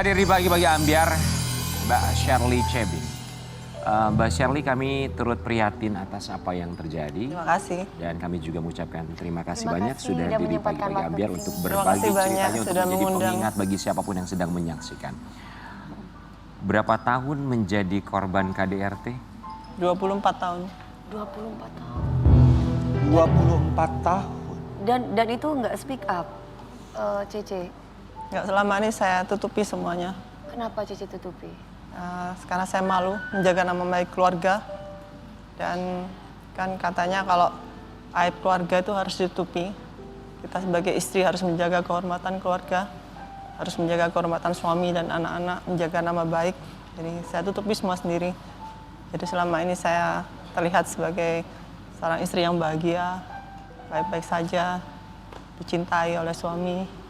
Dari Bagi-Bagi Ambiar, Mbak Shirley Cebin. Mbak Shirley, kami turut prihatin atas apa yang terjadi. Terima kasih. Dan kami juga mengucapkan terima kasih Terima banyak kasih sudah sudah diri menyempatkan Bagi-Bagi waktu Ambiar di untuk sini. berbagi Terima kasih banyak ceritanya untuk sudah menjadi mengundang. pengingat bagi siapapun yang sedang menyaksikan. Berapa tahun menjadi korban KDRT? 24 tahun. 24 tahun. 24 tahun. Dan itu nggak speak up, Cece. Nggak, selama ini saya tutupi semuanya. Kenapa Cece tutupi? Karena saya malu menjaga nama baik keluarga. Dan kan katanya kalau aib keluarga itu harus ditutupi. Kita sebagai istri harus menjaga kehormatan keluarga. Harus menjaga kehormatan suami dan anak-anak, menjaga nama baik. Jadi saya tutupi semua sendiri. Jadi selama ini saya terlihat sebagai seorang istri yang bahagia, baik-baik saja, dicintai oleh suami.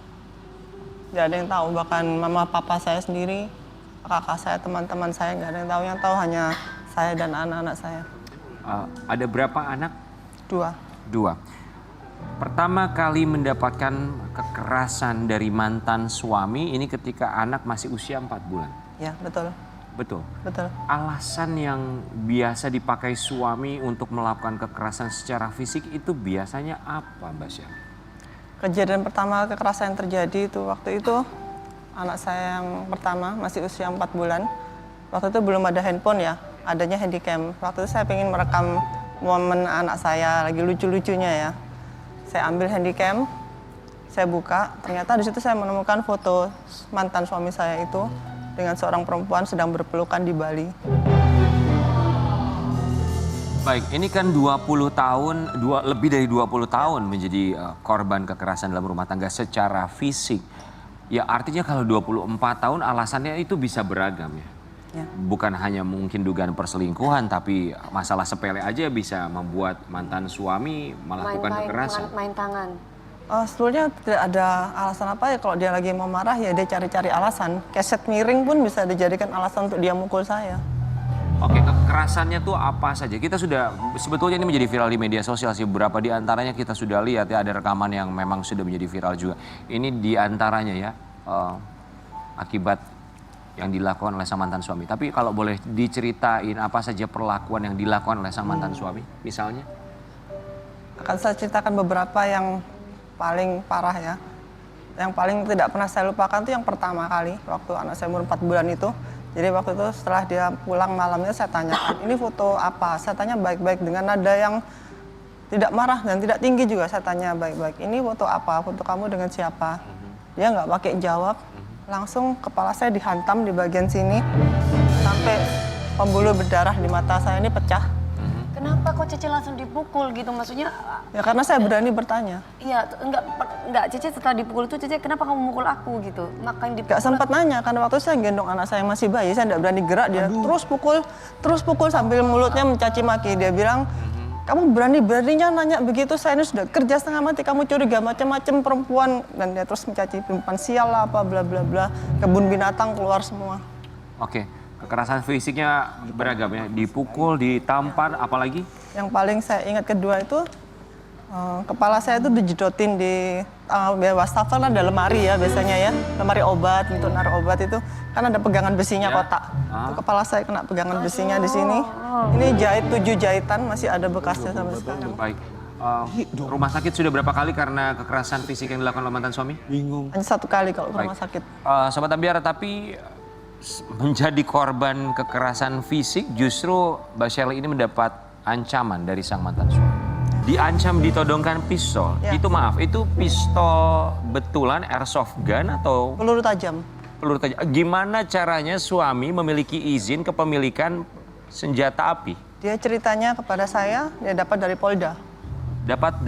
Tidak ada yang tahu, bahkan mama papa saya sendiri, kakak saya, teman-teman saya, nggak ada yang tahu. Yang tahu hanya saya dan anak-anak saya. Ada berapa anak? 2. Dua. Pertama kali mendapatkan kekerasan dari mantan suami ini ketika anak masih usia 4 bulan. Ya, betul. Betul. Betul. Alasan yang biasa dipakai suami untuk melakukan kekerasan secara fisik itu biasanya apa, Mbak Shirley? Kejadian pertama kekerasan yang terjadi itu waktu itu anak saya yang pertama masih usia 4 bulan. Waktu itu belum ada handphone ya, adanya handycam. Waktu itu saya ingin merekam momen anak saya lagi lucu-lucunya ya. Saya ambil handycam, saya buka, ternyata di situ saya menemukan foto mantan suami saya itu dengan seorang perempuan sedang berpelukan di Bali. Baik, ini kan 20 tahun, lebih dari 20 tahun menjadi korban kekerasan dalam rumah tangga secara fisik. Ya artinya kalau 24 tahun alasannya itu bisa beragam ya. Ya. Bukan hanya mungkin dugaan perselingkuhan, tapi masalah sepele aja bisa membuat mantan suami melakukan kekerasan. Main tangan. Sebetulnya tidak ada alasan apa ya, kalau dia lagi mau marah ya dia cari-cari alasan. Keset miring pun bisa dijadikan alasan untuk dia mukul saya. Oke, kekerasannya tuh apa saja? Kita sudah, sebetulnya ini menjadi viral di media sosial sih. Beberapa di antaranya kita sudah lihat ya, ada rekaman yang memang sudah menjadi viral juga. Ini di antaranya ya, akibat yang dilakukan oleh sang mantan suami. Tapi kalau boleh diceritain apa saja perlakuan yang dilakukan oleh sang mantan suami, misalnya? Akan saya ceritakan beberapa yang paling parah ya. Yang paling tidak pernah saya lupakan itu yang pertama kali waktu anak saya umur 4 bulan itu. Jadi waktu itu setelah dia pulang malamnya saya tanyakan, ini foto apa? Saya tanya baik-baik dengan nada yang tidak marah dan tidak tinggi juga. Saya tanya baik-baik, ini foto apa? Foto kamu dengan siapa? Dia nggak pakai jawab. Langsung kepala saya dihantam di bagian sini sampai pembuluh berdarah di mata saya ini pecah. Kenapa kok Cece langsung dipukul gitu? Maksudnya Ya karena saya berani bertanya. iya, enggak Cece setelah dipukul itu Cece kenapa kamu memukul aku gitu? Makanya dipukul. Gak sempat nanya karena waktu saya gendong anak saya yang masih bayi, saya tidak berani gerak, dia terus pukul sambil mulutnya mencaci maki. Dia bilang, kamu berani-beraninya nanya begitu, saya ini sudah kerja setengah mati, kamu curiga macam-macam perempuan. Dan dia terus mencaci perempuan, sial lah apa bla bla bla, kebun binatang keluar semua. Oke, kekerasan fisiknya beragam ya, dipukul, ditampar, apalagi? Yang paling saya ingat kedua itu, kepala saya itu dijedotin di wastafel, kan ada lemari ya biasanya ya, lemari obat untuk naruh obat itu, kan ada pegangan besinya Ya. kotak. Itu kepala saya kena pegangan besinya di sini. Ini jahit 7 jahitan, masih ada bekasnya sampai sekarang. Baik, rumah sakit sudah berapa kali karena kekerasan fisik yang dilakukan oleh mantan suami? Bingung. Hanya 1 kali kalau ke rumah Baik. sakit. Sobat Ambiar, tapi menjadi korban kekerasan fisik justru Mbak Shirley ini mendapat ancaman dari sang mantan suami. Diancam ditodongkan pistol. Ya. Itu maaf, itu pistol betulan airsoft gun atau Peluru tajam. peluru tajam? Gimana caranya suami memiliki izin kepemilikan senjata api? Dia ceritanya kepada saya, dia dapat dari Polda. Dapat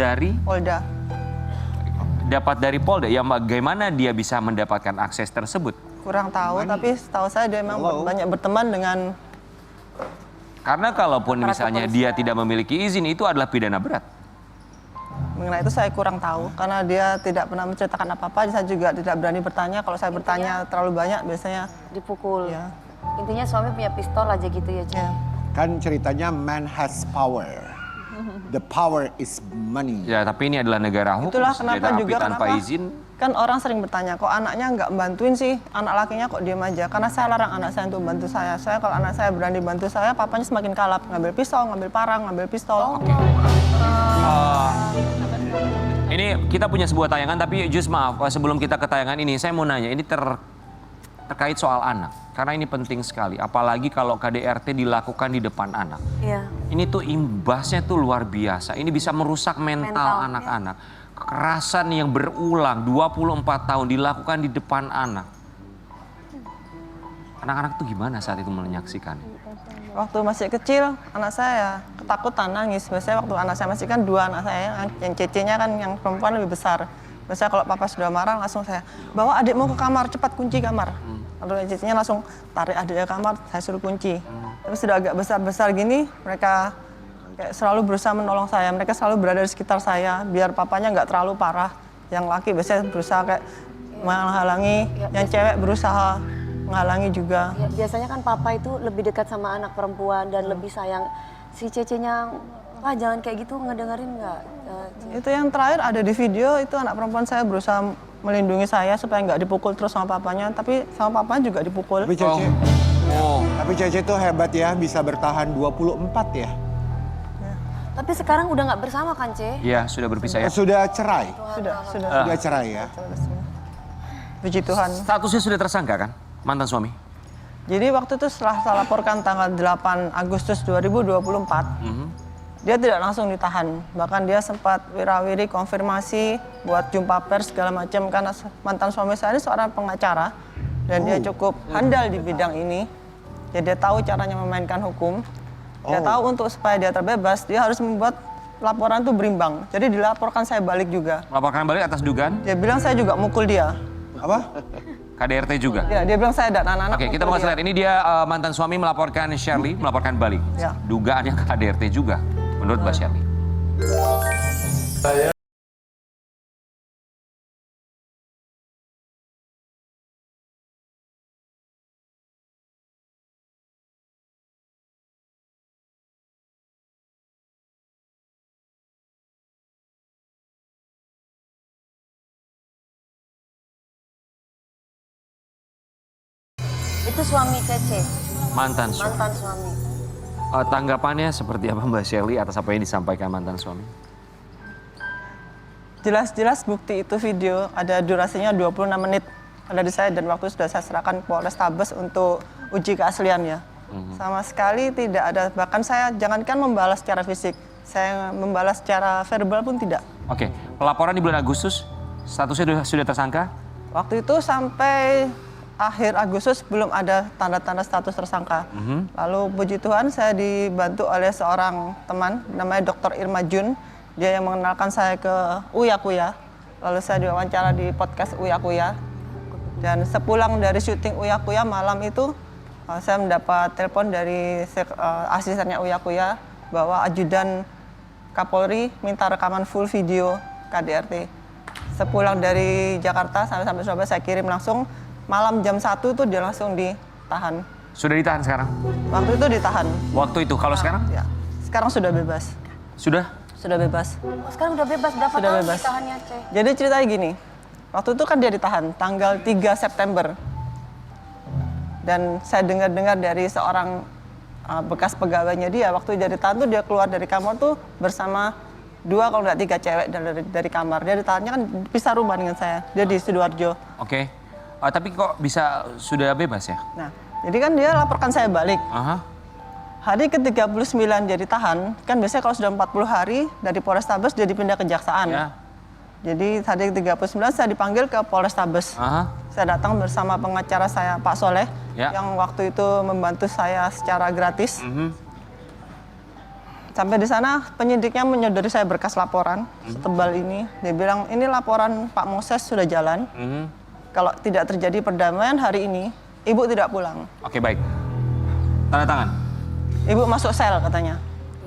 dari Polda. Ya bagaimana dia bisa mendapatkan akses tersebut? Kurang tahu, tapi setahu saya dia memang banyak berteman dengan. Karena kalaupun misalnya dia tidak memiliki izin, itu adalah pidana berat. Mengenai itu saya kurang tahu, karena dia tidak pernah menceritakan apa-apa, saya juga tidak berani bertanya. Kalau saya bertanya terlalu banyak, biasanya Dipukul. ya. Intinya suami punya pistol aja gitu ya, Cece. Ya. Kan ceritanya man has power. The power is money. Ya, tapi ini adalah negara hukum. Itulah kenapa Senjata api juga tanpa kenapa izin kan orang sering bertanya, kok anaknya nggak bantuin sih, anak lakinya kok diem aja. Karena saya larang anak saya untuk bantu saya. Saya kalau anak saya berani bantu saya, papanya semakin kalap. Ngambil pisau, ngambil parang, ngambil pistol. Ini kita punya sebuah tayangan, tapi just maaf, sebelum kita ke tayangan ini, saya mau nanya, ini terkait soal anak. Karena ini penting sekali, apalagi kalau KDRT dilakukan di depan anak. Iya. Ini tuh imbasnya tuh luar biasa, ini bisa merusak mental anak-anak. Kekerasan yang berulang 24 tahun dilakukan di depan anak. Anak-anak tuh gimana saat itu menyaksikan? Waktu masih kecil, anak saya ketakutan, nangis. Biasanya waktu anak saya masih kan 2 anak saya, yang cecenya kan yang perempuan lebih besar. Biasanya kalau papa sudah marah, langsung saya, bawa adikmu ke kamar, cepat kunci kamar. Lalu yang cecenya langsung tarik adiknya ke kamar, saya suruh kunci. Tapi sudah agak besar-besar gini, mereka kayak selalu berusaha menolong saya. Mereka selalu berada di sekitar saya, biar papanya nggak terlalu parah. Yang laki biasanya berusaha kayak menghalangi, yang cewek berusaha menghalangi juga. Ya, biasanya kan papa itu lebih dekat sama anak perempuan dan lebih sayang. Si cecenya, wah jangan kayak gitu, ngedengerin nggak? Itu yang terakhir ada di video, itu anak perempuan saya berusaha melindungi saya supaya nggak dipukul terus sama papanya, tapi sama papanya juga dipukul. Tapi Cece tuh hebat ya, bisa bertahan 24 ya. Tapi sekarang udah nggak bersama kan, Ce? Iya, sudah berpisah ya. Sudah cerai. Sudah. Sudah cerai ya. Puji Tuhan. Statusnya sudah tersangka kan, mantan suami? Jadi waktu itu setelah saya laporkan tanggal 8 Agustus 2024, dia tidak langsung ditahan. Bahkan dia sempat wirawiri konfirmasi buat jumpa pers segala macam karena mantan suami saya ini seorang pengacara dan dia cukup handal di bidang ini. Jadi dia tahu caranya memainkan hukum. Dia tahu untuk supaya dia terbebas, dia harus membuat laporan itu berimbang. Jadi dilaporkan saya balik juga. Melaporkan balik atas dugaan Dia bilang saya juga mukul dia. Apa? KDRT juga. Ya, dia bilang saya dan anak-anak. Oke, kita mukul mau kasih lihat. Ini dia mantan suami melaporkan Shirley, melaporkan balik. Ya. Dugaannya KDRT juga, menurut Mbak Shirley. Itu suami Cece, Mantan suami. mantan suami. Tanggapannya seperti apa Mbak Shirley atas apa yang disampaikan mantan suami? Jelas-jelas bukti itu video, ada durasinya 26 menit. Ada di saya dan waktu sudah saya serahkan Polrestabes untuk uji keasliannya. Sama sekali tidak ada, bahkan saya jangankan membalas secara fisik, saya membalas secara verbal pun tidak. Oke, pelaporan di bulan Agustus, statusnya sudah tersangka? Waktu itu sampai akhir Agustus belum ada tanda-tanda status tersangka. Lalu puji Tuhan saya dibantu oleh seorang teman namanya Dr. Irma Jun. Dia yang mengenalkan saya ke Uya Kuya. Lalu saya diwawancara di podcast Uya Kuya. Dan sepulang dari syuting Uya Kuya malam itu saya mendapat telepon dari asistennya Uya Kuya bahwa ajudan Kapolri minta rekaman full video KDRT. Sepulang dari Jakarta sampai Surabaya saya kirim langsung. Malam jam 1 tuh dia langsung ditahan. Sudah ditahan sekarang? Waktu itu ditahan. Waktu itu, kalau sekarang? Ya. Sekarang sudah bebas. Sudah? Sudah bebas. Oh, sekarang udah bebas, berapa Sudah tahun bebas. ditahannya, Ce? Jadi ceritanya gini. Waktu itu kan dia ditahan tanggal 3 September. Dan saya dengar-dengar dari seorang bekas pegawainya dia, waktu dia ditahan tuh dia keluar dari kamar tuh bersama 2 kalau nggak 3 cewek dari kamar. Dia ditahannya kan pisah rumah dengan saya. Dia di Sidoarjo. Oke. Tapi kok bisa sudah bebas ya? Nah, jadi kan dia laporkan saya balik. Aha. Hari ke-39 dia ditahan, kan biasanya kalau sudah 40 hari dari Polrestabes dia dipindah ke Kejaksaan. Ya. Jadi hari ke-39 saya dipanggil ke Polrestabes. Aha. Saya datang bersama pengacara saya Pak Soleh, Ya. yang waktu itu membantu saya secara gratis. Sampai di sana penyidiknya menyodori saya berkas laporan setebal ini. Dia bilang ini laporan Pak Moses sudah jalan. Kalau tidak terjadi perdamaian hari ini, ibu tidak pulang. Oke, baik. Tanda tangan. Ibu masuk sel katanya.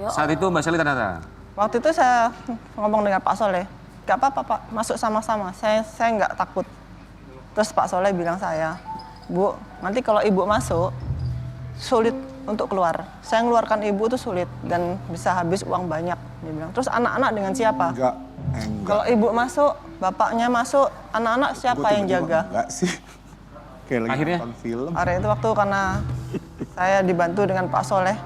Saat itu Mbak Shirley tanda tangan. Waktu itu saya ngomong dengan Pak Soleh, gak apa-apa Pak, masuk sama-sama, saya nggak takut. Terus Pak Soleh bilang saya, Bu, nanti kalau ibu masuk, sulit untuk keluar. Saya ngeluarkan ibu itu sulit dan bisa habis uang banyak. Dia bilang, terus anak-anak dengan siapa? Enggak Kalau ibu masuk, bapaknya masuk, anak-anak siapa Gua yang tiba-tiba jaga? Enggak sih. Kayak lagi Akhirnya? nonton film. Hari itu waktu karena saya dibantu dengan Pak Soleh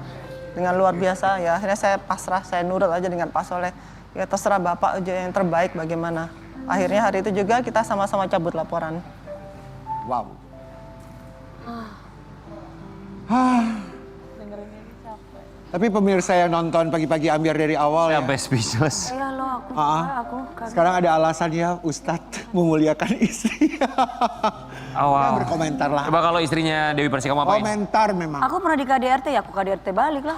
dengan luar biasa ya akhirnya saya pasrah, saya nurut aja dengan Pak Soleh. Ya terserah Bapak aja yang terbaik bagaimana. Akhirnya hari itu juga kita sama-sama cabut laporan. Wow. Tapi pemirsa yang nonton pagi-pagi Ambiar dari awal ya. Sampai speechless. Iya loh aku kan. Sekarang ada alasan ya Ustadz memuliakan istri. Oh, wow. Ya, berkomentar lah. Coba kalau istrinya Dewi Persik kamu apain? Komentar memang. Aku pernah di KDRT ya, aku KDRT balik lah.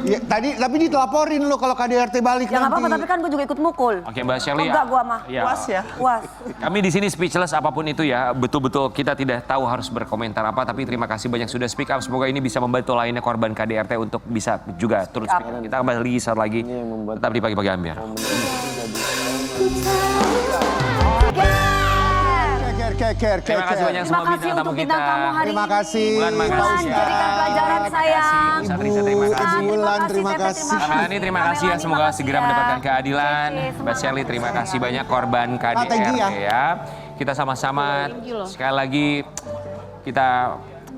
Ya, tapi ditelaporin lo kalau KDRT balik Ya nggak nanti. apa-apa, tapi kan gue juga ikut mukul. Oke Mbak Shelly. Enggak gua mah. Ya. Puas ya? Puas. Kami di sini speechless apapun itu ya. Betul-betul kita tidak tahu harus berkomentar apa. Tapi terima kasih banyak sudah speak up. Semoga ini bisa membantu lainnya korban KDRT untuk bisa juga turut speak up. Kita kembali saat lagi. Tetap di pagi-pagi Ambiar. Terima kasih banyak Terima semua kasih bintang tamu untuk kita. bintang tamu hari Terima ini. kasih. Bulan, makasih. Bulan, jadikan pelajaran saya. Ustaz Risa, terima kasih. Ibu Bulan, Terima terima kasih, kasih. Teteh, Mbak Ani terima kasih ya, semoga segera mendapatkan keadilan. Mbak Shelly terima kasih banyak korban Strategi KDRT ya. ya. Kita sama-sama sekali lagi kita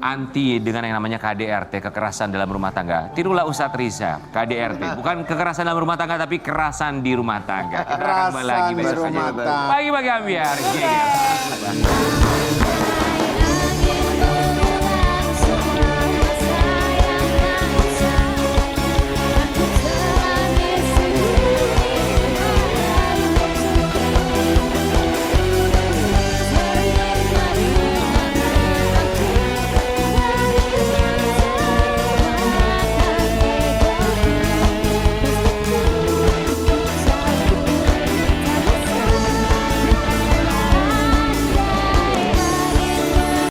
anti dengan yang namanya KDRT, kekerasan dalam rumah tangga. Tirulah Ustadz Risa, KDRT. Bukan kekerasan dalam rumah tangga tapi kerasan di rumah tangga. Kita akan kembali lagi Kekerasan besok berumah saja. tangga. Pagi-pagi Ambiar. Yeah.